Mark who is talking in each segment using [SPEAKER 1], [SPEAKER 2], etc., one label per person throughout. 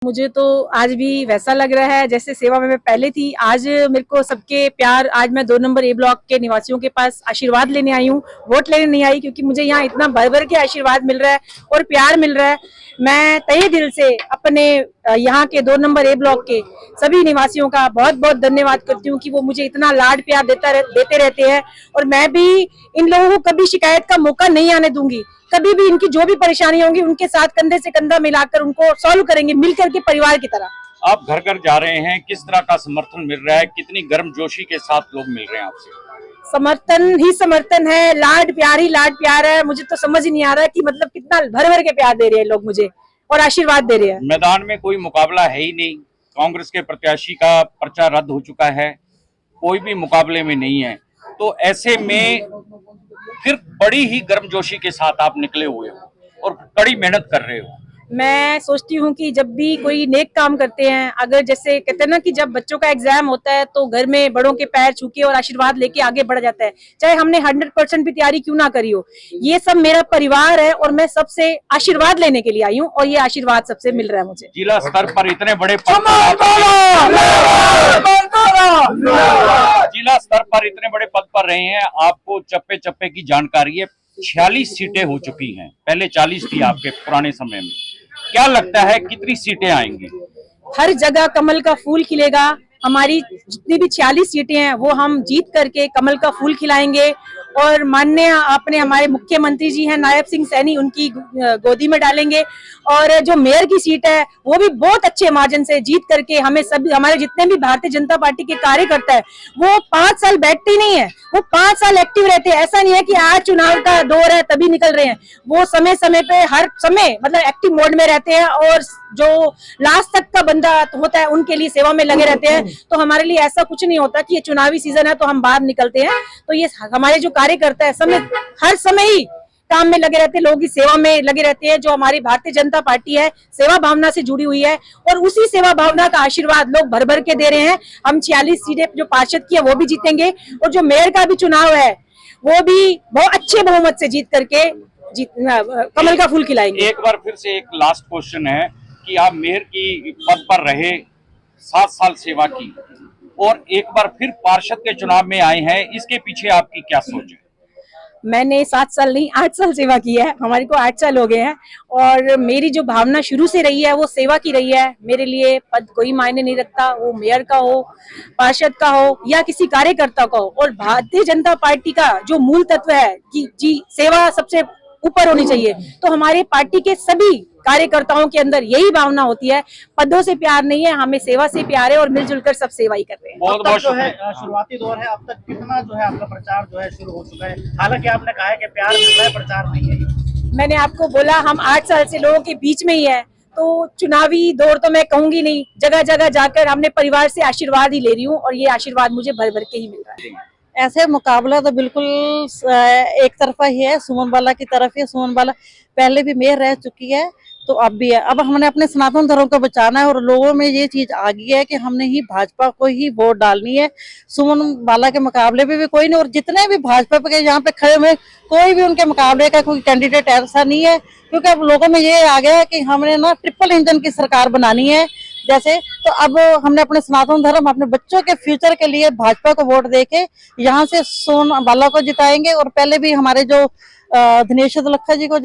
[SPEAKER 1] मुझे तो आज भी वैसा लग रहा है जैसे सेवा में मैं पहले थी। आज मेरे को सबके प्यार, आज मैं 2 नंबर ए ब्लॉक के निवासियों के पास आशीर्वाद लेने आई हूँ, वोट लेने नहीं आई, क्योंकि मुझे यहाँ इतना भर भर के आशीर्वाद मिल रहा है और प्यार मिल रहा है। मैं तहे दिल से अपने यहाँ के 2 नंबर ए ब्लॉक के सभी निवासियों का बहुत बहुत धन्यवाद करती हूँ कि वो मुझे इतना लाड प्यार देते रहते हैं, और मैं भी इन लोगों को कभी शिकायत का मौका नहीं आने दूंगी। कभी भी इनकी जो भी परेशानी होंगी उनके साथ कंधे से कंधा मिलाकर उनको सॉल्व करेंगे, मिलकर के परिवार की तरह।
[SPEAKER 2] आप घर घर जा रहे हैं, किस तरह का समर्थन मिल रहा है, कितनी गर्मजोशी के साथ लोग मिल रहे हैं आपसे?
[SPEAKER 1] समर्थन ही समर्थन है, लाड प्यार ही लाड प्यार है। मुझे तो समझ ही नहीं आ रहा कि मतलब कितना भर भर के प्यार दे रहे हैं लोग मुझे और आशीर्वाद दे रहे हैं।
[SPEAKER 2] मैदान में कोई मुकाबला है ही नहीं, कांग्रेस के प्रत्याशी का पर्चा रद्द हो चुका है, कोई भी मुकाबले में नहीं है, तो ऐसे में फिर बड़ी ही गर्मजोशी के साथ आप निकले हुए हो और कड़ी मेहनत कर रहे हो।
[SPEAKER 1] मैं सोचती हूँ कि जब भी कोई नेक काम करते हैं, अगर जैसे कहते हैं ना कि जब बच्चों का एग्जाम होता है तो घर में बड़ों के पैर छू के और आशीर्वाद लेके आगे बढ़ जाता है, चाहे हमने 100% भी तैयारी क्यों ना करी हो। ये सब मेरा परिवार है और मैं सबसे आशीर्वाद लेने के लिए आई हूँ और ये आशीर्वाद सबसे मिल रहा है मुझे।
[SPEAKER 2] जिला स्तर पर इतने बड़े जिला स्तर पर इतने बड़े पद पर रहे हैं, आपको चप्पे चप्पे की जानकारी है। 46 सीटें हो चुकी हैं, पहले 40 थी आपके पुराने समय में। क्या लगता है कितनी सीटें आएंगी?
[SPEAKER 1] हर जगह कमल का फूल खिलेगा। हमारी जितनी भी 46 सीटें हैं वो हम जीत करके कमल का फूल खिलाएंगे, और माननीय आपने हमारे मुख्यमंत्री जी हैं नायब सिंह सैनी, उनकी गोदी में डालेंगे। और जो मेयर की सीट है वो भी बहुत अच्छे मार्जिन से जीत करके हमें सभी, हमारे जितने भी भारतीय जनता पार्टी के कार्यकर्ता है वो 5 साल बैठते ही नहीं है, वो 5 साल एक्टिव रहते हैं। ऐसा नहीं है कि आज चुनाव का दौर है तभी निकल रहे हैं, वो समय समय पे हर समय मतलब एक्टिव मोड में रहते हैं और जो लास्ट तक का बंदा होता है उनके लिए सेवा में लगे रहते हैं। तो हमारे लिए ऐसा कुछ नहीं होता कि ये चुनावी सीजन है तो हम बाहर निकलते हैं। तो ये हमारे जो कार्यकर्ता है समय हर समय ही काम में लगे रहते हैं, लोगों की सेवा में लगे रहते हैं। जो हमारी भारतीय जनता पार्टी है सेवा भावना से जुड़ी हुई है और उसी सेवा भावना का आशीर्वाद लोग भर भर के दे रहे हैं। हम 46 सीटें जो पार्षद की है वो भी जीतेंगे, और जो मेयर का भी चुनाव है वो भी बहुत अच्छे बहुमत से जीत करके कमल का फूल खिलाएंगे।
[SPEAKER 2] एक बार फिर से एक लास्ट क्वेश्चन है कि आप मेयर की पद पर रहे, 7 साल सेवा की, और एक बार फिर पार्षद के चुनाव में आए हैं, इसके पीछे आपकी क्या सोच है?
[SPEAKER 1] मैंने 7 साल नहीं 8 साल सेवा की है, हमारे को 8 साल हो गए हैं, और मेरी जो भावना शुरू से रही है वो सेवा की रही है। मेरे लिए पद कोई मायने नहीं रखता, वो मेयर का हो, पार्षद का हो या किसी कार्यकर्ता का हो। और भारतीय जनता पार्टी का जो मूल तत्व है कि जी सेवा सबसे ऊपर होनी चाहिए, तो हमारे पार्टी के सभी कार्यकर्ताओं के अंदर यही भावना होती है। पदों से प्यार नहीं है, हमें सेवा से प्यार है और मिलजुल कर सब सेवा ही कर रहे हैं।
[SPEAKER 2] बहुत बहुत
[SPEAKER 3] जो है शुरुआती दौर है, अब तक कितना जो है आपका प्रचार जो है शुरू हो चुका है? हालांकि आपने कहा है कि प्यार मिल रहा है, प्रचार नहीं है।
[SPEAKER 1] मैंने आपको बोला हम 8 साल से लोगों के बीच में ही है, तो चुनावी दौर तो मैं कहूंगी नहीं, जगह जगह जाकर हमने परिवार से आशीर्वाद ही ले रही हूँ और ये आशीर्वाद मुझे भर भर के ही मिल रहा है।
[SPEAKER 4] ऐसे मुकाबला तो बिल्कुल एक तरफा ही है, सुमन बाला की तरफ ही। सुमन बाला पहले भी मेयर रह चुकी है तो अब भी है। अब हमने अपने सनातन धर्म को बचाना है और लोगों में ये चीज आ गई है कि हमने ही भाजपा को ही वोट डालनी है। सुमन बाला के मुकाबले में भी कोई नहीं, और जितने भी भाजपा के यहाँ पे खड़े हुए कोई भी उनके मुकाबले का कोई कैंडिडेट ऐसा नहीं है, क्योंकि अब लोगों में ये आ गया है कि हमने ना ट्रिपल इंजन की सरकार बनानी है जैसे। तो अब हमने अपने सनातन धर्म, अपने बच्चों के फ्यूचर के लिए भाजपा को वोट देके यहाँ से सोन बाला को जिताएंगे। और पहले भी हमारे जो दिनेश दलखा जी को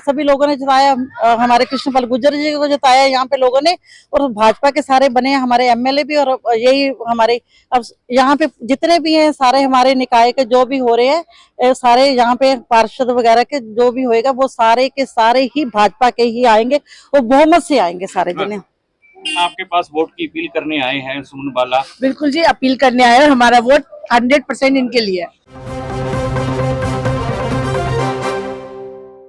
[SPEAKER 4] सभी लोगों ने जिताया, हमारे कृष्णपाल गुर्जर जी को जिताया यहाँ पे लोगों ने, और भाजपा के सारे बने हमारे एमएलए भी। और यही हमारे अब यहाँ पे जितने भी हैं सारे हमारे निकाय के जो भी हो रहे हैं, सारे यहाँ पे पार्षद वगैरह के जो भी होएगा वो सारे के सारे ही भाजपा के ही आएंगे और बहुमत से आएंगे सारे जने।
[SPEAKER 2] आपके पास वोट की अपील करने आए हैं सुमन बाला?
[SPEAKER 1] बिल्कुल जी, अपील करने आए हैं, हमारा वोट 100% इनके लिए है।